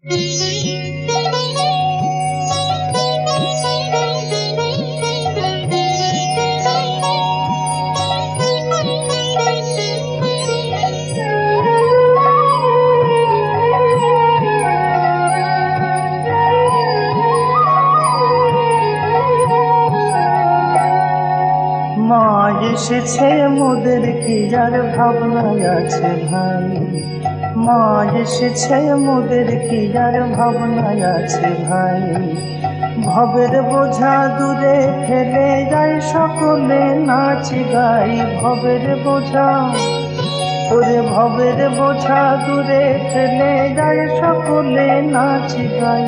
মা এসেছে মোদের কি যার ভাবনায় আছে ভাই, মা এসেছে মোদের কি যার ভাবনায় আছে ভাই। ভবের বোঝা দূরে ফেলে যায় সকলে নাচ গাই, ভবের বোঝা ওরে ভবের বোঝা দূরে ফেলে যায় সকলে নাচ গাই।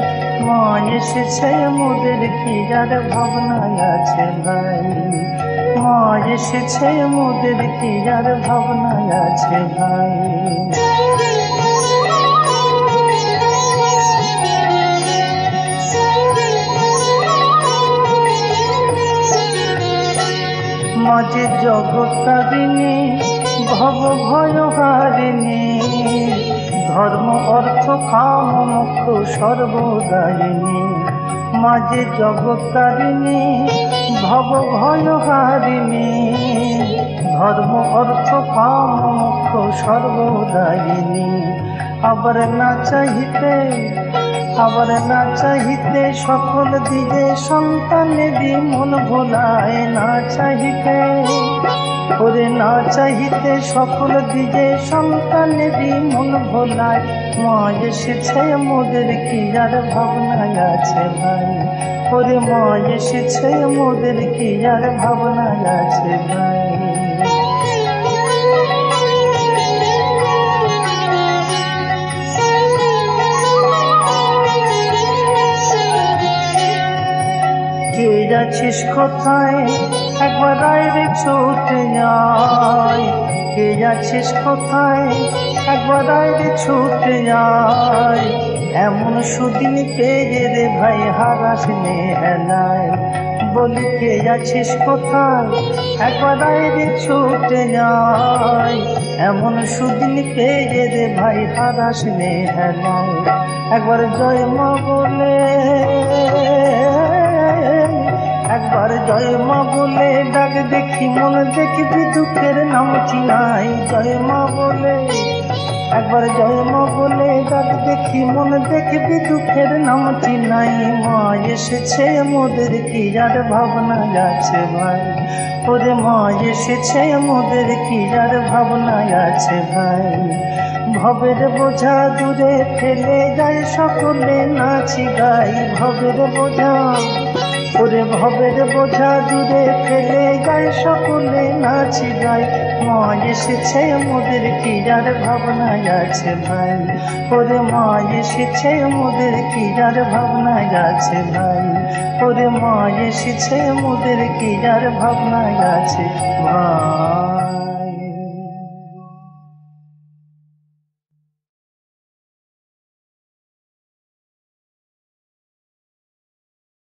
মা এসেছে মোদের কি যার ভাবনায় আছে ভাই, মা এসেছে মোদের কি যার ভাবনায় আছে ভাই। মাঝে জগৎতারিণী ভব ভয় হারিণী, ধর্ম অর্থ কাম মোক্ষ সর্বদায়িনী। মাঝে জগৎতারিণী ভব ভয় হারিণী, ধর্ম অর্থ কাম মোক্ষ সর্বদায়িনী। আবার না চাহিতে আবার না চাহিতে সকল দিকে সন্তানেরই মন ভোলায়, না চাহিতে ওরে না চাহিতে সকল দিকে সন্তানেরই মন ভোলায়। মা এসেছে মোদের কি যার ভাবনায় আছে ভাই, ওরে মা এসেছে মোদের কি যার ভাবনায় আছে ভাই। কে যাচ্ছিস কোথায় একবার আইরে ছুটে যায়, কে যাচ্ছিস কোথায় একবার আইরে ছুটে যায়। এমন সুদিন পেয়ে রে ভাই হারাস নে হেলায়, বলি কে যাচ্ছিস কোথায় একবার আইরে ছুটে যায়। এমন সুদিন পেয়ে রে ভাই হারাস নে হেলায়। একবার জয় মা বলে একবার জয় মা বলে ডাক দেখি, মন দেখবি দুঃখের নাম চিনাই। জয় মা বলে একবার জয় মা বলে ডাক দেখি, মন দেখবি দুঃখের নাম চিনাই। মা এসেছে মোদের কি যার ভাবনায় আছে ভাই, ওরে মা এসেছে মোদের কি যার ভাবনায় আছে ভাই। ভবের বোঝা দূরে ফেলে যায় সকলে নাচ গাই, ভবের বোঝা ওরে ভবের বোঝা দূরে ফেলে যায় সকলে নাচ গাই। মা এসেছে মোদের কি যার ভাবনায় আছে ভাই, ওরে মা এসেছে মোদের কি যার ভাবনায় আছে ভাই, ওরে মা এসেছে মোদের কি যার ভাবনায় আছে ভাই।